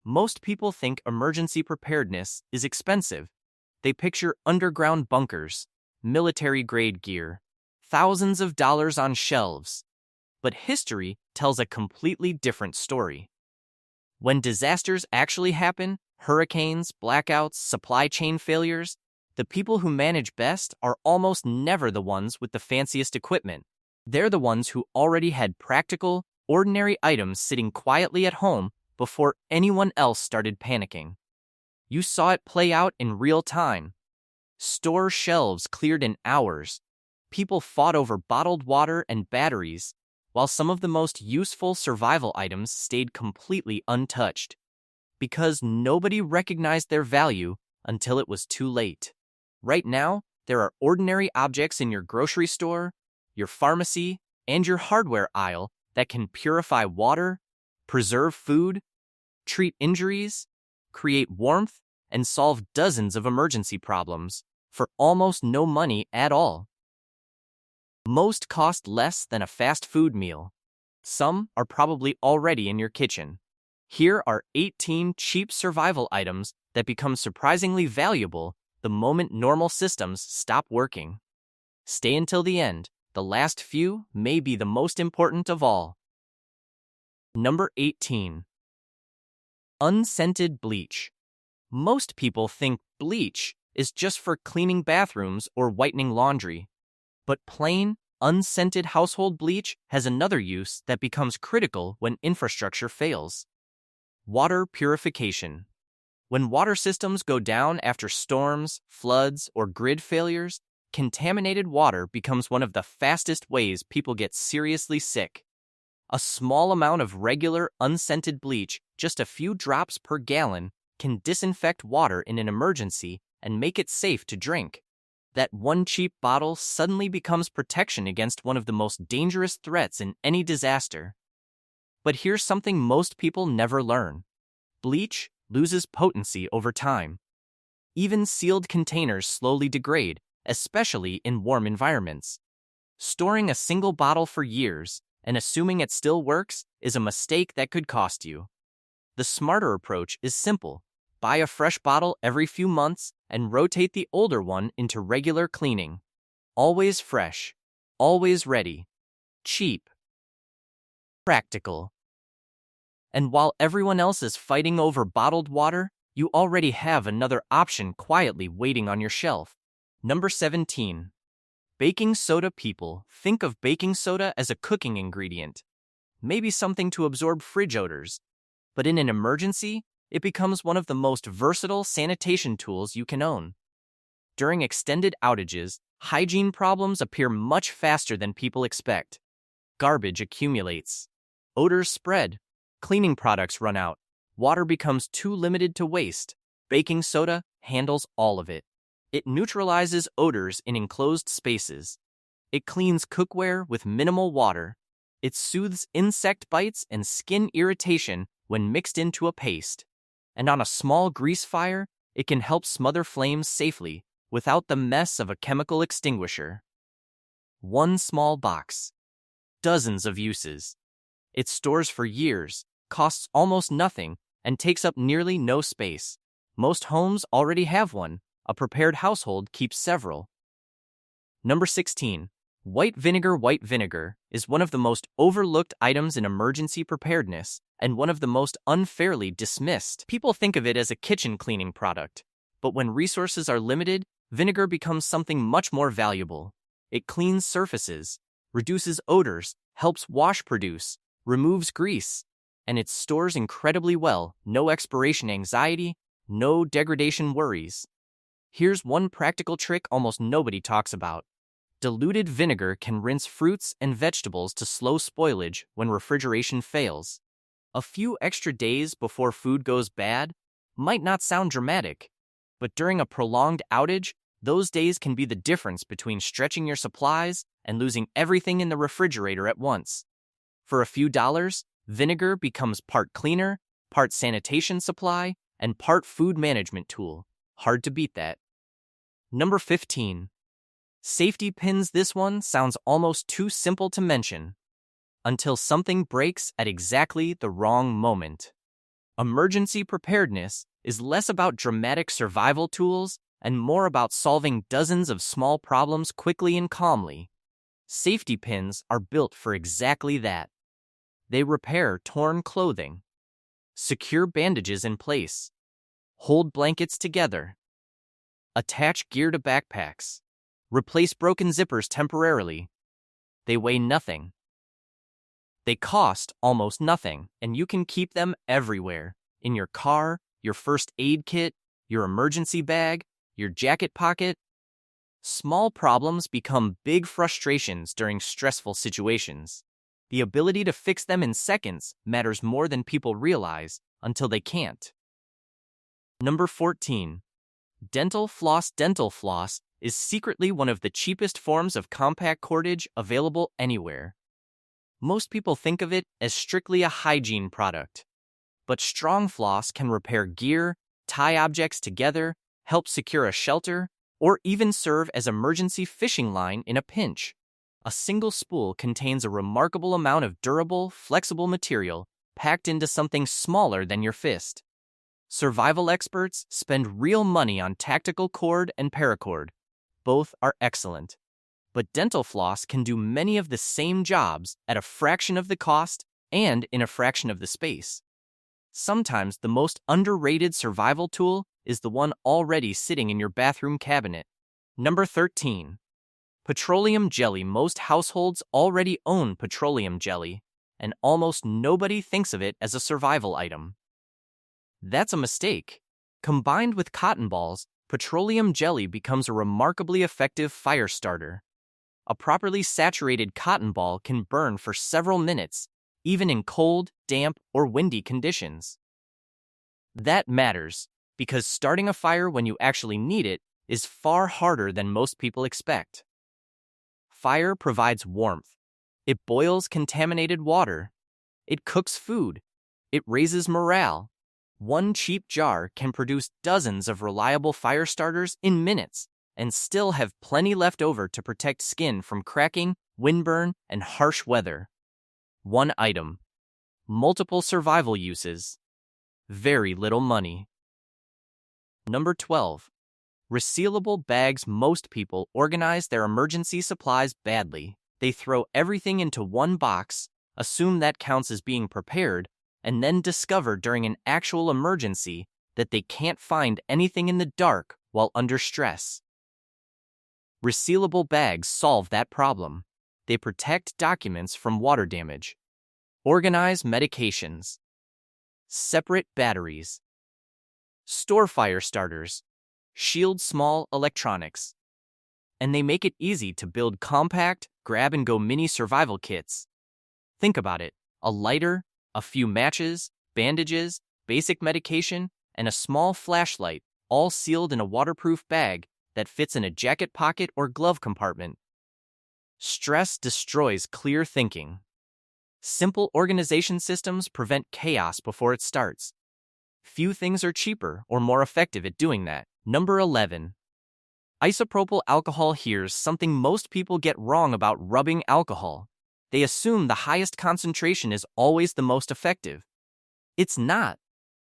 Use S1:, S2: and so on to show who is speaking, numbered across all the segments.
S1: Most people think emergency preparedness is expensive. They picture underground bunkers, military-grade gear, thousands of dollars on shelves. But history tells a completely different story. When disasters actually happen, hurricanes, blackouts, supply chain failures, the people who manage best are almost never the ones with the fanciest equipment. They're the ones who already had practical, ordinary items sitting quietly at home before anyone else started panicking. You saw it play out in real time. Store shelves cleared in hours. People fought over bottled water and batteries, while some of the most useful survival items stayed completely untouched, because nobody recognized their value until it was too late. Right now, there are ordinary objects in your grocery store, your pharmacy, and your hardware aisle that can purify water, preserve food, treat injuries, create warmth, and solve dozens of emergency problems for almost no money at all. Most cost less than a fast food meal. Some are probably already in your kitchen. Here are 18 cheap survival items that become surprisingly valuable the moment normal systems stop working. Stay until the end. The last few may be the most important of all. Number 18. Unscented bleach. Most people think bleach is just for cleaning bathrooms or whitening laundry. But plain, unscented household bleach has another use that becomes critical when infrastructure fails. Water purification. When water systems go down after storms, floods, or grid failures, contaminated water becomes one of the fastest ways people get seriously sick. A small amount of regular, unscented bleach, just a few drops per gallon, can disinfect water in an emergency and make it safe to drink. That one cheap bottle suddenly becomes protection against one of the most dangerous threats in any disaster. But here's something most people never learn. Bleach loses potency over time. Even sealed containers slowly degrade, especially in warm environments. Storing a single bottle for years and assuming it still works is a mistake that could cost you. The smarter approach is simple. Buy a fresh bottle every few months and rotate the older one into regular cleaning. Always fresh. Always ready. Cheap. Practical. And while everyone else is fighting over bottled water, you already have another option quietly waiting on your shelf. Number 17. Baking soda. People think of baking soda as a cooking ingredient, maybe something to absorb fridge odors. But in an emergency, it becomes one of the most versatile sanitation tools you can own. During extended outages, hygiene problems appear much faster than people expect. Garbage accumulates. Odors spread. Cleaning products run out. Water becomes too limited to waste. Baking soda handles all of it. It neutralizes odors in enclosed spaces. It cleans cookware with minimal water. It soothes insect bites and skin irritation when mixed into a paste. And on a small grease fire, it can help smother flames safely without the mess of a chemical extinguisher. One small box. Dozens of uses. It stores for years, costs almost nothing, and takes up nearly no space. Most homes already have one. A prepared household keeps several. Number 16. White vinegar. White vinegar is one of the most overlooked items in emergency preparedness and one of the most unfairly dismissed. People think of it as a kitchen cleaning product, but when resources are limited, vinegar becomes something much more valuable. It cleans surfaces, reduces odors, helps wash produce, removes grease, and it stores incredibly well. No expiration anxiety, no degradation worries. Here's one practical trick almost nobody talks about. Diluted vinegar can rinse fruits and vegetables to slow spoilage when refrigeration fails. A few extra days before food goes bad might not sound dramatic, but during a prolonged outage, those days can be the difference between stretching your supplies and losing everything in the refrigerator at once. For a few dollars, vinegar becomes part cleaner, part sanitation supply, and part food management tool. Hard to beat that. Number 15. Safety pins. This one sounds almost too simple to mention. Until something breaks at exactly the wrong moment. Emergency preparedness is less about dramatic survival tools and more about solving dozens of small problems quickly and calmly. Safety pins are built for exactly that. They repair torn clothing, secure bandages in place, hold blankets together, attach gear to backpacks, replace broken zippers temporarily. They weigh nothing. They cost almost nothing, and you can keep them everywhere. In your car, your first aid kit, your emergency bag, your jacket pocket. Small problems become big frustrations during stressful situations. The ability to fix them in seconds matters more than people realize until they can't. Number 14. Dental floss. Dental floss is secretly one of the cheapest forms of compact cordage available anywhere. Most people think of it as strictly a hygiene product. But strong floss can repair gear, tie objects together, help secure a shelter, or even serve as emergency fishing line in a pinch. A single spool contains a remarkable amount of durable, flexible material packed into something smaller than your fist. Survival experts spend real money on tactical cord and paracord. Both are excellent. But dental floss can do many of the same jobs at a fraction of the cost and in a fraction of the space. Sometimes the most underrated survival tool is the one already sitting in your bathroom cabinet. Number 13. Petroleum jelly. Most households already own petroleum jelly, and almost nobody thinks of it as a survival item. That's a mistake. Combined with cotton balls, petroleum jelly becomes a remarkably effective fire starter. A properly saturated cotton ball can burn for several minutes, even in cold, damp, or windy conditions. That matters, because starting a fire when you actually need it is far harder than most people expect. Fire provides warmth. It boils contaminated water. It cooks food. It raises morale. One cheap jar can produce dozens of reliable fire starters in minutes and still have plenty left over to protect skin from cracking, windburn, and harsh weather. One item. Multiple survival uses. Very little money. Number 12. Resealable bags. Most people organize their emergency supplies badly. They throw everything into one box, assume that counts as being prepared, and then discover during an actual emergency that they can't find anything in the dark while under stress. Resealable bags solve that problem. They protect documents from water damage. Organize medications. Separate batteries. Store fire starters. Shield small electronics. And they make it easy to build compact, grab-and-go mini survival kits. Think about it. A lighter, a few matches, bandages, basic medication, and a small flashlight, all sealed in a waterproof bag that fits in a jacket pocket or glove compartment. Stress destroys clear thinking. Simple organization systems prevent chaos before it starts. Few things are cheaper or more effective at doing that. Number 11. Isopropyl alcohol. Here's something most people get wrong about rubbing alcohol. They assume the highest concentration is always the most effective. It's not.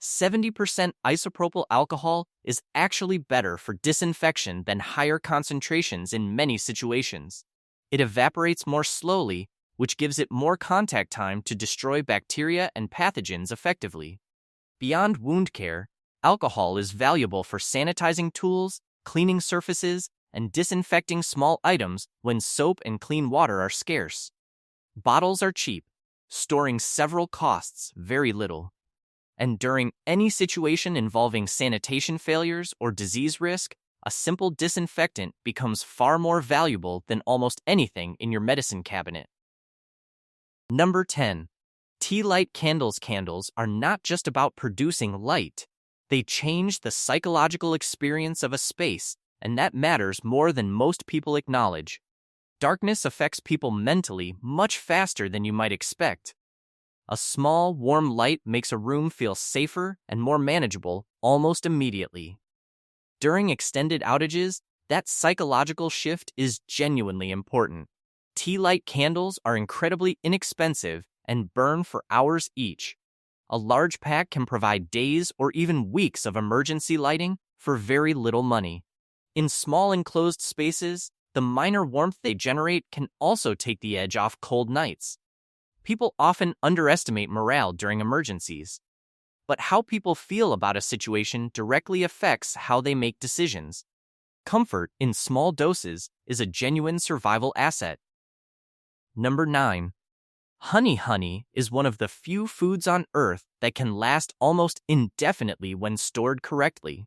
S1: 70% isopropyl alcohol is actually better for disinfection than higher concentrations in many situations. It evaporates more slowly, which gives it more contact time to destroy bacteria and pathogens effectively. Beyond wound care, alcohol is valuable for sanitizing tools, cleaning surfaces, and disinfecting small items when soap and clean water are scarce. Bottles are cheap, storing several costs very little. And during any situation involving sanitation failures or disease risk, a simple disinfectant becomes far more valuable than almost anything in your medicine cabinet. Number 10. Tea light candles. Candles are not just about producing light. They change the psychological experience of a space, and that matters more than most people acknowledge. Darkness affects people mentally much faster than you might expect. A small, warm light makes a room feel safer and more manageable almost immediately. During extended outages, that psychological shift is genuinely important. Tea light candles are incredibly inexpensive and burn for hours each. A large pack can provide days or even weeks of emergency lighting for very little money. In small enclosed spaces, the minor warmth they generate can also take the edge off cold nights. People often underestimate morale during emergencies. But how people feel about a situation directly affects how they make decisions. Comfort in small doses is a genuine survival asset. Number 9. Honey is one of the few foods on Earth that can last almost indefinitely when stored correctly.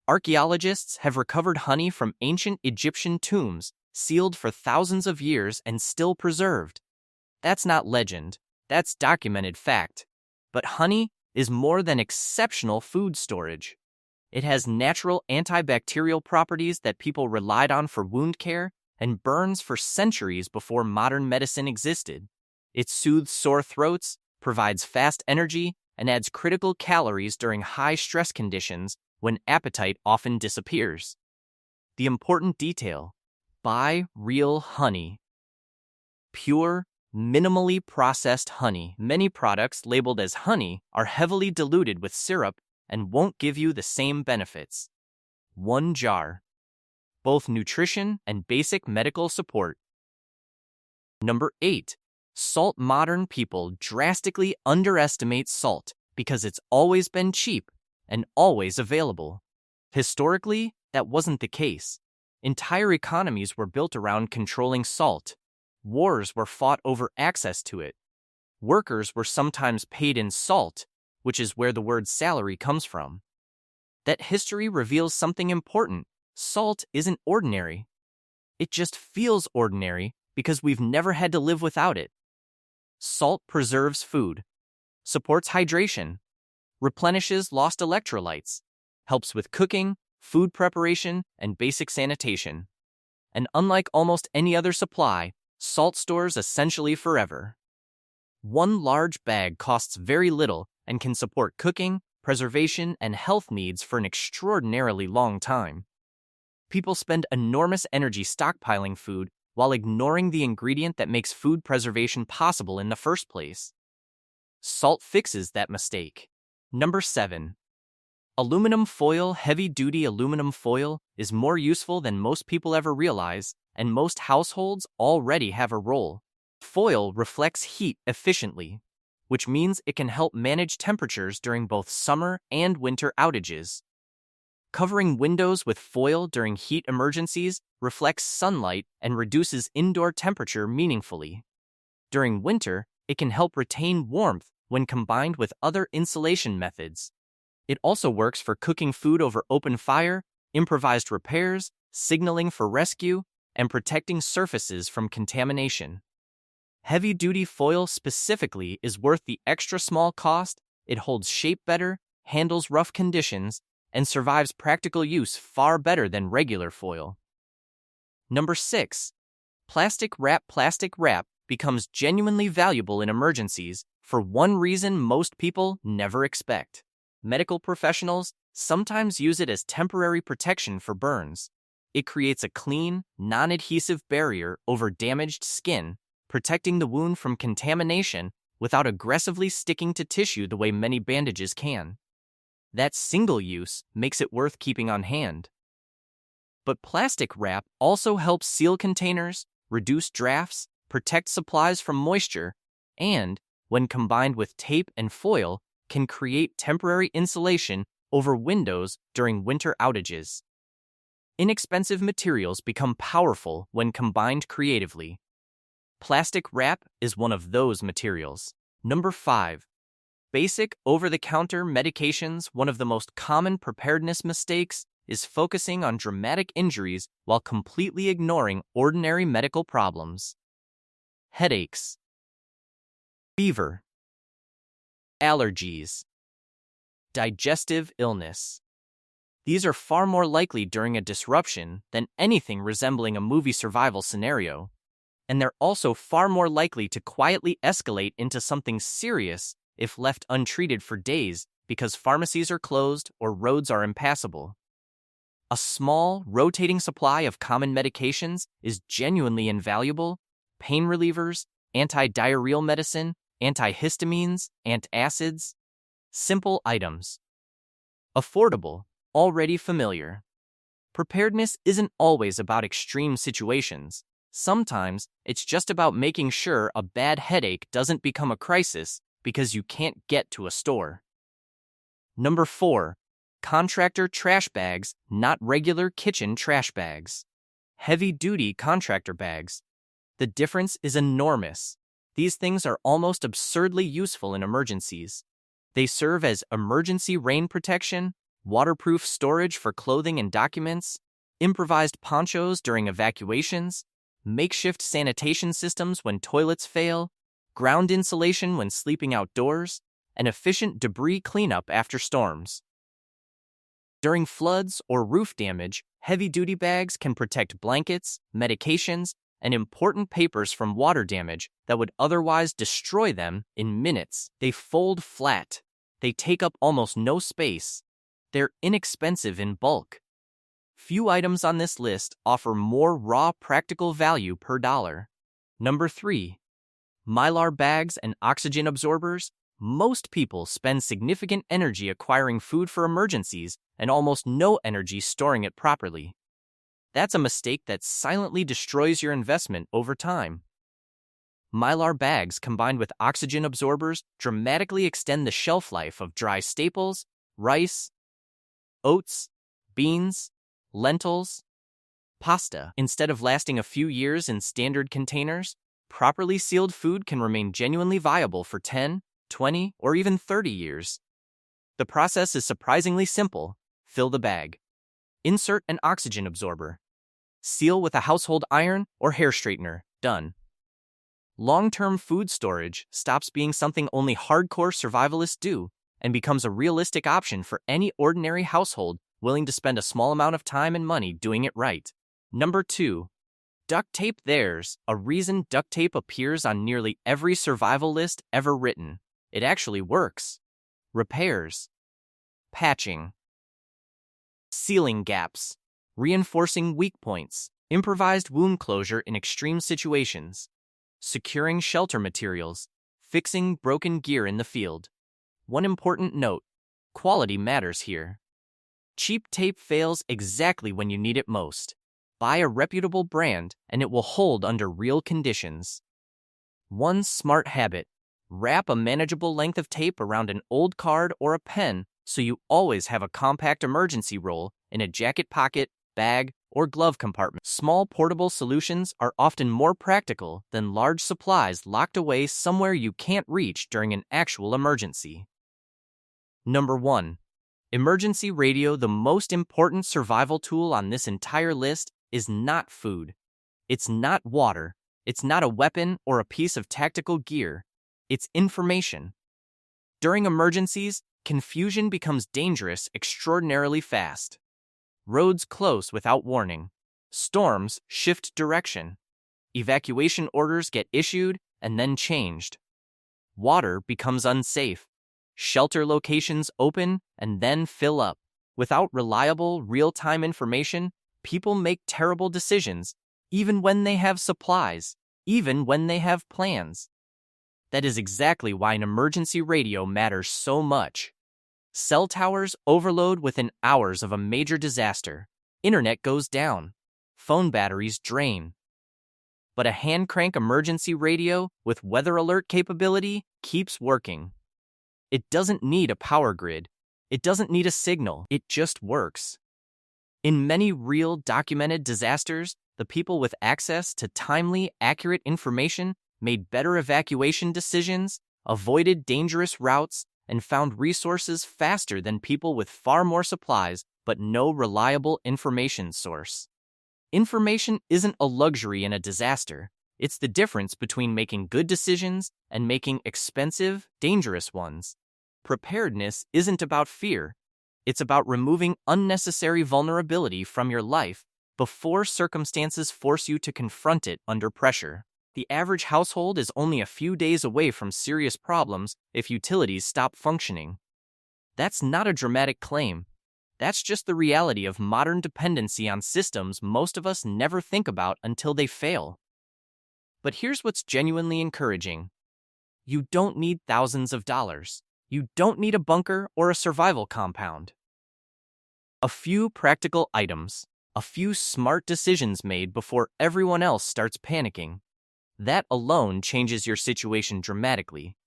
S1: Archaeologists have recovered honey from ancient Egyptian tombs, sealed for thousands of years and still preserved. That's not legend, that's documented fact. But honey is more than exceptional food storage. It has natural antibacterial properties that people relied on for wound care and burns for centuries before modern medicine existed. It soothes sore throats, provides fast energy, and adds critical calories during high stress conditions when appetite often disappears. The important detail: buy real honey. Pure, minimally processed honey. Many products labeled as honey are heavily diluted with syrup and won't give you the same benefits. 1 jar. Both nutrition and basic medical support. Number 8. Salt. Modern people drastically underestimate salt because it's always been cheap and always available. Historically, that wasn't the case. Entire economies were built around controlling salt. Wars were fought over access to it. Workers were sometimes paid in salt, which is where the word salary comes from. That history reveals something important. Salt isn't ordinary. It just feels ordinary because we've never had to live without it. Salt preserves food, supports hydration, replenishes lost electrolytes, helps with cooking, food preparation, and basic sanitation. And unlike almost any other supply, salt stores essentially forever. 1 large bag costs very little and can support cooking, preservation, and health needs for an extraordinarily long time. People spend enormous energy stockpiling food while ignoring the ingredient that makes food preservation possible in the first place. Salt fixes that mistake. Number 7. Aluminum foil. Heavy-duty aluminum foil is more useful than most people ever realize, and most households already have a role. Foil reflects heat efficiently, which means it can help manage temperatures during both summer and winter outages. Covering windows with foil during heat emergencies reflects sunlight and reduces indoor temperature meaningfully. During winter, it can help retain warmth when combined with other insulation methods. It also works for cooking food over open fire, improvised repairs, signaling for rescue, and protecting surfaces from contamination. Heavy-duty foil specifically is worth the extra small cost. It holds shape better, handles rough conditions, and survives practical use far better than regular foil. Number 6. Plastic wrap. Plastic wrap becomes genuinely valuable in emergencies for one reason most people never expect. Medical professionals sometimes use it as temporary protection for burns. It creates a clean, non-adhesive barrier over damaged skin, protecting the wound from contamination without aggressively sticking to tissue the way many bandages can. That single use makes it worth keeping on hand. But plastic wrap also helps seal containers, reduce drafts, protect supplies from moisture, and, when combined with tape and foil, can create temporary insulation over windows during winter outages. Inexpensive materials become powerful when combined creatively. Plastic wrap is one of those materials. Number 5. Basic over-the-counter medications. One of the most common preparedness mistakes is focusing on dramatic injuries while completely ignoring ordinary medical problems. Headaches, fever, allergies, digestive illness. These are far more likely during a disruption than anything resembling a movie survival scenario, and they're also far more likely to quietly escalate into something serious if left untreated for days because pharmacies are closed or roads are impassable. A small, rotating supply of common medications is genuinely invaluable. Pain relievers, anti-diarrheal medicine, antihistamines, antacids. Simple items. Affordable, already familiar. Preparedness isn't always about extreme situations. Sometimes it's just about making sure a bad headache doesn't become a crisis because you can't get to a store. Number 4. Contractor trash bags, not regular kitchen trash bags. Heavy-duty contractor bags. The difference is enormous. These things are almost absurdly useful in emergencies. They serve as emergency rain protection, waterproof storage for clothing and documents, improvised ponchos during evacuations, makeshift sanitation systems when toilets fail, ground insulation when sleeping outdoors, and efficient debris cleanup after storms. During floods or roof damage, heavy-duty bags can protect blankets, medications, and important papers from water damage that would otherwise destroy them in minutes. They fold flat. They take up almost no space. They're inexpensive in bulk. Few items on this list offer more raw practical value per dollar. Number 3. Mylar bags and oxygen absorbers. Most people spend significant energy acquiring food for emergencies and almost no energy storing it properly. That's a mistake that silently destroys your investment over time. Mylar bags combined with oxygen absorbers dramatically extend the shelf life of dry staples, rice, oats, beans, lentils, pasta. Instead of lasting a few years in standard containers, properly sealed food can remain genuinely viable for 10, 20, or even 30 years. The process is surprisingly simple. Fill the bag. Insert an oxygen absorber. Seal with a household iron or hair straightener. Done. Long-term food storage stops being something only hardcore survivalists do and becomes a realistic option for any ordinary household willing to spend a small amount of time and money doing it right. Number 2. Duct tape. There's a reason duct tape appears on nearly every survival list ever written. It actually works. Repairs. Patching. Sealing gaps. Reinforcing weak points. Improvised wound closure in extreme situations. Securing shelter materials. Fixing broken gear in the field. One important note. Quality matters here. Cheap tape fails exactly when you need it most. Buy a reputable brand and it will hold under real conditions. One smart habit. Wrap a manageable length of tape around an old card or a pen so you always have a compact emergency roll in a jacket pocket, bag, or glove compartment. Small portable solutions are often more practical than large supplies locked away somewhere you can't reach during an actual emergency. Number 1. Emergency radio. The most important survival tool on this entire list is not food. It's not water. It's not a weapon or a piece of tactical gear. It's information. During emergencies, confusion becomes dangerous extraordinarily fast. Roads close without warning. Storms shift direction. Evacuation orders get issued and then changed. Water becomes unsafe. Shelter locations open and then fill up. Without reliable, real-time information, people make terrible decisions, even when they have supplies, even when they have plans. That is exactly why an emergency radio matters so much. Cell towers overload within hours of a major disaster. Internet goes down. Phone batteries drain. But a hand crank emergency radio with weather alert capability keeps working. It doesn't need a power grid. It doesn't need a signal. It just works. In many real documented disasters, the people with access to timely, accurate information made better evacuation decisions, avoided dangerous routes, and found resources faster than people with far more supplies but no reliable information source. Information isn't a luxury in a disaster. It's the difference between making good decisions and making expensive, dangerous ones. Preparedness isn't about fear. It's about removing unnecessary vulnerability from your life before circumstances force you to confront it under pressure. The average household is only a few days away from serious problems if utilities stop functioning. That's not a dramatic claim. That's just the reality of modern dependency on systems most of us never think about until they fail. But here's what's genuinely encouraging. You don't need thousands of dollars. You don't need a bunker or a survival compound. A few practical items, a few smart decisions made before everyone else starts panicking. That alone changes your situation dramatically.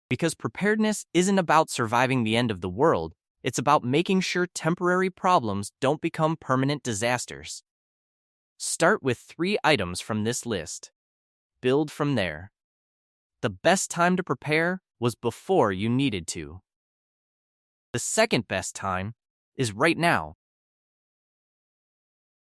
S1: Because preparedness isn't about surviving the end of the world, it's about making sure temporary problems don't become permanent disasters. Start with 3 items from this list. Build from there. The best time to prepare was before you needed to. The second best time is right now.